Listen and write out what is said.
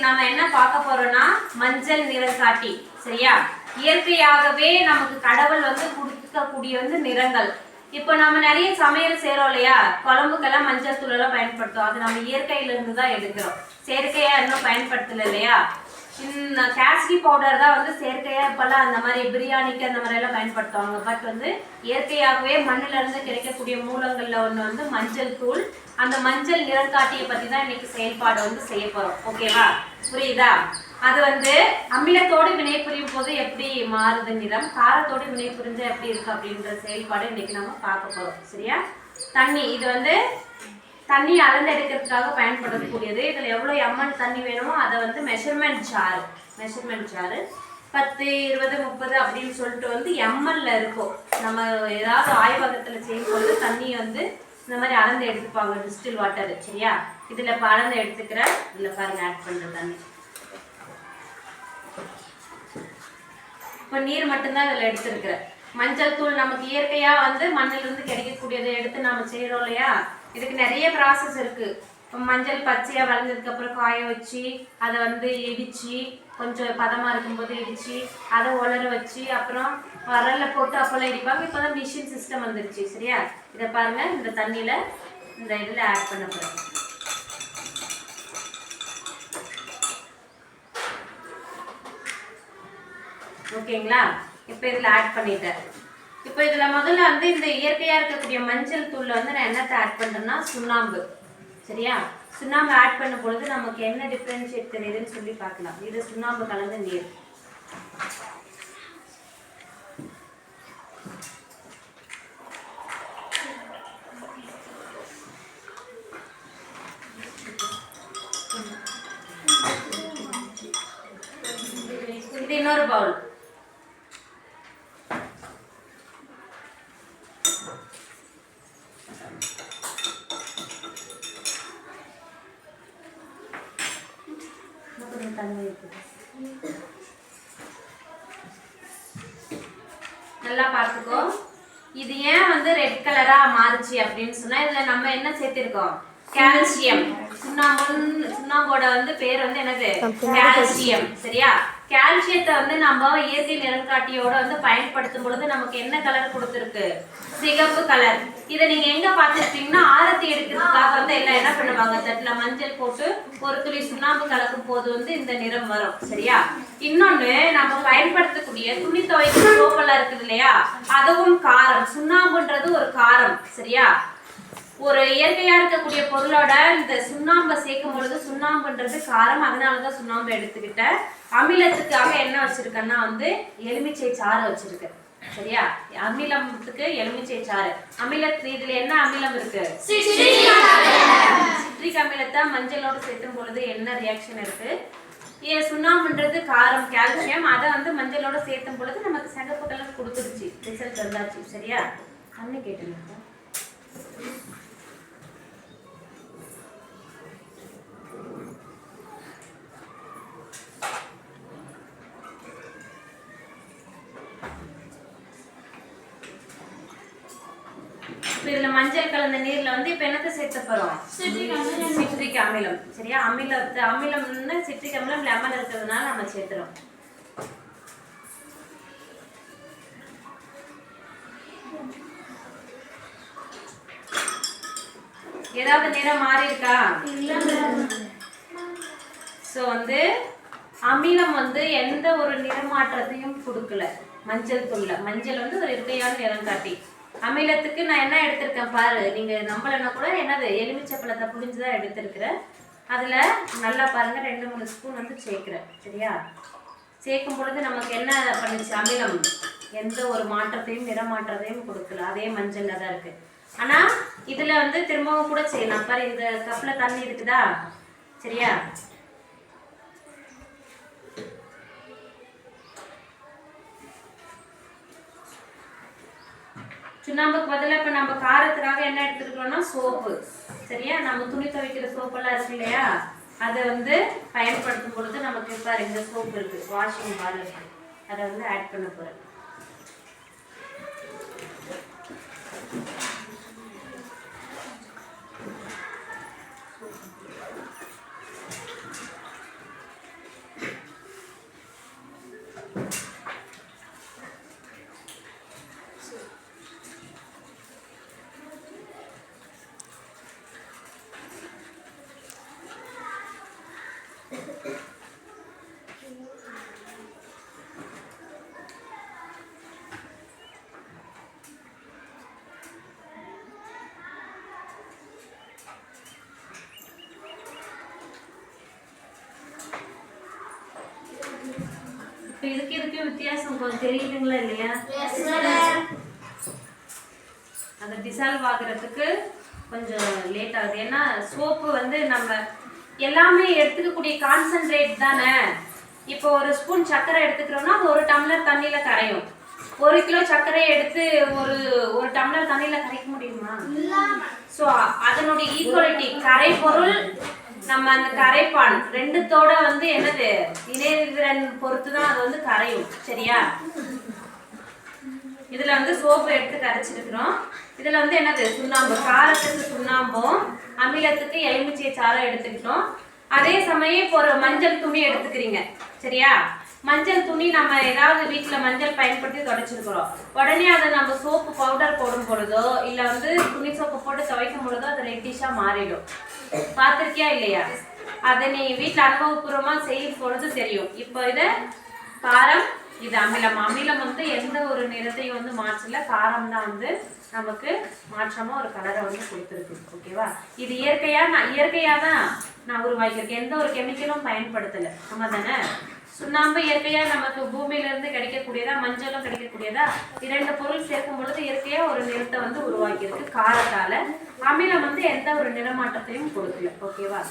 நம்ம என்ன பார்க்க போறோம்னா மஞ்சள் நிறம் காட்டி. சரியா? இயற்கையாகவே நமக்கு கடவுள் வந்து கொடுக்கக்கூடிய வந்து நிறங்கள். இப்போ நம்ம நிறைய சமையல் செய்யறோம் இல்லையா, குழம்புக்கெல்லாம் மஞ்சள் தூள் எல்லாம் பயன்படுத்தும். அது நம்ம இயற்கையில இருந்து தான் எடுக்கிறோம், செயற்கையா இன்னும் பயன்படுத்தல இல்லையா. இந்த காஸ்டி பவுடர் தான் வந்து செயற்கையா இப்பெல்லாம் அந்த மாதிரி பிரியாணிக்கு அந்த மாதிரி எல்லாம் பயன்படுத்துவாங்க. பட் வந்து இயற்கையாகவே மண்ணில இருந்து கிடைக்கக்கூடிய மூலங்கள்ல ஒண்ணு வந்து மஞ்சள் தூள். அந்த மஞ்சள் நிறம் காட்டியை பத்தி தான் இன்னைக்கு செயல்பாடு வந்து செய்ய போறோம். ஓகேவா? புரியுதா? அது வந்து அமிலத்தோடு வினை புரியும் போது எப்படி மாறுது நிறம், காரத்தோடு வினை புரிஞ்சா எப்படி இருக்கு அப்படின்ற செயல்பாடு இன்னைக்கு நம்ம பார்க்க போறோம். சரியா? தண்ணி, இது வந்து தண்ணி அளந்து எடுக்கிறதுக்காக பயன்படக்கூடியது. இதுல எவ்வளவு ml தண்ணி வேணுமோ அதை வந்து மெஷர்மெண்ட் ஜார் 10, 20, 30 அப்படின்னு சொல்லிட்டு வந்து ml இருக்கும். நம்ம ஏதாவது ஆய்வகத்துல செய்யும்போது தண்ணி வந்து இந்த மாதிரி அளந்து எடுத்துப்பாங்க, டிஸ்டில் வாட்டர். சரியா? இதுல இப்ப அளந்து எடுத்துக்கிறேன். இதுல பாருங்க ஆட் பண்ற தண்ணி. இப்போ நீர் மட்டும்தான் இதில் எடுத்துருக்குறேன். மஞ்சள் தூள் நமக்கு இயற்கையா வந்து மண்ணில இருந்து கிடைக்கக்கூடியதை எடுத்து நாம செய்யறோம் இல்லையா. இதுக்கு நிறைய ப்ராசஸ் இருக்கு. மஞ்சள் பச்சையா வளைஞ்சதுக்கு அப்புறம் காய வச்சு அதை வந்து இடிச்சு கொஞ்சம் பதமா இருக்கும்போது இடிச்சு அதை உலர வச்சு அப்புறம் வரல்ல போட்டு அப்பெல்லாம் இடிப்பாங்க. இப்போதான் மிஷின் சிஸ்டம் வந்துருச்சு. சரியா? இதை பாருங்க, இந்த தண்ணியில இந்த இதுல ஆட் பண்ண போறேன். ஓகேங்களா? இப்போ இதில் ஆட் பண்ணிட்டேன். இப்போ இதில் முதல்ல வந்து இந்த இயற்கையாக இருக்கக்கூடிய மஞ்சள் தூளில் வந்து நான் என்னத்தை ஆட் பண்ணுறேன்னா சுண்ணாம்பு. சரியா? சுண்ணாம்பு ஆட் பண்ணும் பொழுது நமக்கு என்ன டிஃப்ரென்ஷியேட் தெரியுதுன்னு சொல்லி பார்க்கலாம். இது சுண்ணாம்பு கலந்த நீர். இது இன்னொரு பவுல். நல்லா பார்த்துக்கோ. இது ஏன் வந்து ரெட் கலரா மாறுச்சு அப்படின்னு சொன்னா இதுல நம்ம என்ன சேர்த்திருக்கோம்? கால்சியம். சுண்ணாம்போட வந்து பேர் வந்து என்னது? கால்சியம். சரியா? கால்சியத்தை வந்து நம்ம இயற்கை நிறங்காட்டியோட வந்து பயன்படுத்தும் பொழுது நமக்கு என்ன கலர் கொடுத்துருக்கு? சிகப்பு கலர். இதை நீங்க எங்க பார்த்துருக்கீங்கன்னா ஆரத்தி எடுக்கிறதுக்காக வந்து எல்லாம் என்ன பண்ணுவாங்க, தட்டுல மஞ்சள் போட்டு ஒரு துளி சுண்ணாம்பு கலக்கும் போது வந்து இந்த நிறம் வரும். சரியா? இன்னொன்னு, நம்ம பயன்படுத்தக்கூடிய துணி துவைக்கிற சோப்பெல்லாம் இருக்குது இல்லையா, அதுவும் காரம். சுண்ணாம்புன்றது ஒரு காரம். சரியா? ஒரு இயற்கையா இருக்கக்கூடிய பொருளோட இந்த சுண்ணாம்பை சேர்க்கும் பொழுது சுண்ணாம்புன்றது காரம். அதனாலதான் சுண்ணாம்பு எடுத்துக்கிட்டேன். அமிலத்துக்காக என்ன வச்சிருக்கேன்னா வந்து எலுமிச்சை சாறு வச்சிருக்கேன். சரியா? அமிலத்துக்கு எலுமிச்சை சாறு. இதுல என்ன அமிலம் இருக்கு? சிட்ரிக் அமிலத்தை மஞ்சளோட சேர்த்தும் பொழுது என்ன ரியாக்ஷன் இருக்கு? சுண்ணாம்புன்றது காரம், கால்சியம். அதை வந்து மஞ்சளோட சேர்த்தும் பொழுது நமக்கு சிகப்பு கலர் கொடுத்துருச்சு. ரிசல்ட் வந்தாச்சு. சரியா? தண்ணி கேட்டுருங்க. இதுல மஞ்சள் கலந்த நீர்ல வந்து இப்ப என்னத்தை சேர்த்த போறோம்? சிட்ரிக் அமிலம். சரியா? அமிலம்னு சிட்ரிக் அமிலம் லெமன் இருக்கிறதுனால நம்ம சேர்த்துறோம். ஏதாவது நிறம் மாறி இருக்கா? சோ வந்து அமிலம் வந்து எந்த ஒரு நிறமாற்றத்தையும் கொடுக்கல மஞ்சள் தூள்ல. மஞ்சள் வந்து ஒரு இயற்கையான நிறம் காட்டி. அமிலத்துக்கு நான் என்ன எடுத்திருக்கேன் பாரு, நீங்க நம்பலன்னா கூட என்னது எலுமிச்சை பழத்தை புளிஞ்சுதான் எடுத்திருக்கிறேன். அதுல நல்லா பாருங்க 2-3 ஸ்பூன் வந்து சேர்க்கிறேன். சரியா? சேர்க்கும் பொழுது நமக்கு என்ன பண்ணுச்சு? அமிலம் எந்த ஒரு மாற்றத்தையும் நிறமாற்றத்தையும் கொடுக்கல. அதே மஞ்சள்ல தான் இருக்கு. ஆனா இதுல வந்து திரும்பவும் கூட செய்யலாம் பாரு. இந்த கப்ல தண்ணி இருக்குதா? சரியா? சுண்ணாம்புக்கு பதிலாக இப்போ நம்ம காரத்துக்காக என்ன எடுத்துருக்கோம்னா சோப்பு. சரியா? நம்ம துணி துவைக்கிற சோப்பெல்லாம் இருக்கு இல்லையா, அதை வந்து பயன்படுத்தும் பொழுது நமக்கு பாரு இந்த சோப்பு இருக்கு, வாஷிங் பார் இருக்கு, அதை வந்து ஆட் பண்ண போறேன். இதுக்கு வித்தியாசம் கொஞ்சம் தெரியுதுங்களா இல்லையா? அந்த டிசால்வ் ஆகுறதுக்கு கொஞ்சம் லேட் ஆகுது. ஏன்னா சோப்பு வந்து நம்ம எல்லாமே எடுத்துக்கக்கூடிய கான்சன்ட்ரேட் தானே. இப்போ ஒரு ஸ்பூன் சர்க்கரை எடுத்துக்கிறோம்னா அது 1 டம்ளர் தண்ணியில கரையும். 1 கிலோ சர்க்கரை எடுத்து ஒரு டம்ளர் தண்ணியில கரைக்க முடியுமா? ஸோ அதனுடைய ஈக்குவலிட்டி கரை பொருள் நம்ம அந்த கரைப்பான் ரெண்டுத்தோட வந்து என்னது இணைதிறன் பொறுத்து தான் அது வந்து கரையும். சரியா? இதுல வந்து சோப்பு எடுத்து கரைச்சிருக்கிறோம். இதுல வந்து என்னது சுண்ணாம்பு, காரத்துக்கு சுண்ணாம்பும் அமிலத்துக்கு எலுமிச்சை சாரம் எடுத்துக்கிட்டோம். அதே சமயம் இப்போ ஒரு மஞ்சள் துணி எடுத்துக்கிறீங்க. சரியா? மஞ்சள் துணி நம்ம ஏதாவது வீட்டில் மஞ்சள் பயன்படுத்தி துடைச்சிருக்கிறோம். உடனே அதை நம்ம சோப்பு பவுடர் போடும் பொழுதோ இல்லை வந்து துணி சோப்பு போட்டு துவைக்கும் பொழுதோ அது ரெட்டிஷாக மாறிடும். பார்த்துருக்கியா இல்லையா? அதை நீ வீட்டில் அனுபவபூர்வமாக செய்யும் பொழுது தெரியும். இப்போ இதை காரம், இது அமிலம். அமிலம் வந்து எந்த ஒரு நிறத்தையும் வந்து மாற்றல, காரம் தான் வந்து நமக்கு மாற்றமாக ஒரு கலரை வந்து கொடுத்துருக்கு. ஓகேவா? இது இயற்கையாக தான் நான் உருவாக்கியிருக்கேன். எந்த ஒரு கெமிக்கலும் பயன்படுத்தலை. நம்ம தானே சுண்ணாம்பு இயற்கையாக நமக்கு பூமியிலேருந்து கிடைக்கக்கூடியதா, மஞ்சளும் கிடைக்கக்கூடியதா. 2 பொருள் சேர்க்கும் பொழுது இயற்கையாக ஒரு நிறத்தை வந்து உருவாக்கியிருக்கு காரத்தால். அமிலம் வந்து எந்த ஒரு நிறமாற்றத்தையும் கொடுக்கல. ஓகேவா?